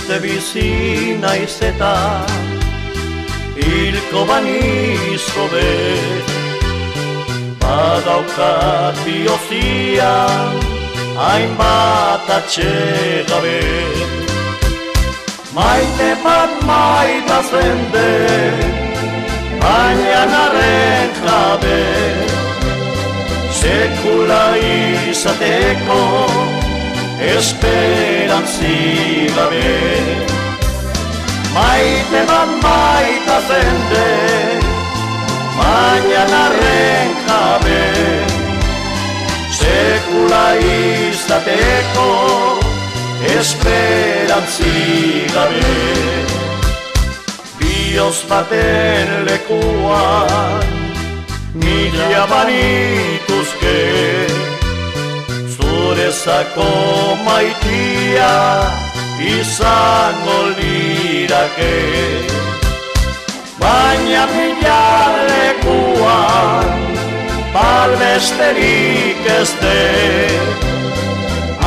urte bizi naiz eta hilko banizko be, badaukat biozian hainbat atxegabe. Maite bat maita zende, baina naren jabe, sekula izateko esperantzi gabe. Maite bat maita zende, baina naren jabe, sekula izateko esperantzi gabe. Bioz baten lekuan mila banituzke, zurezako maitia izango lirake. Baina mila lekuan balbesterik ez de,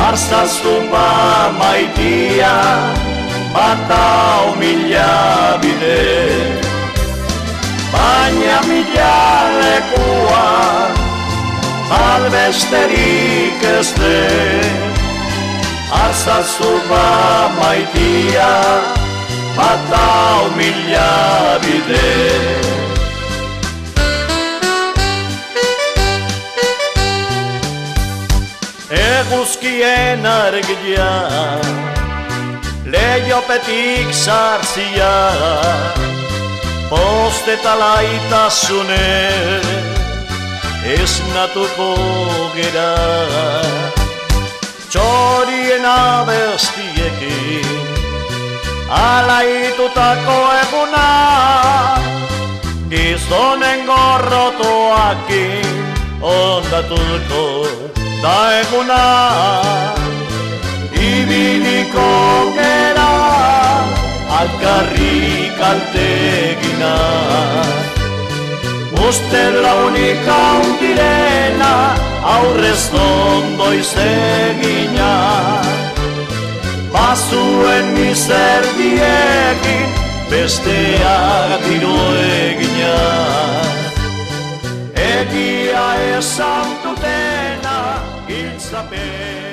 arzazu maitia batau mila bide. Baina mila lekuan balbesterik ez de, arzazu maitia batau mila bide. Eguzkien argia, leihopetik sartzia, poste eta laitasune esnatuko gera. Txorien abestiekin alaitutako eguna, gizonen gorrotoakin ondatuko da eguna. Ibiliko gera alkarrik altegina, uste launika undirena aurrez ondoiz egina. Bazuen mizerdiekin besteak tiro egina. Egia esan dutena giltzapen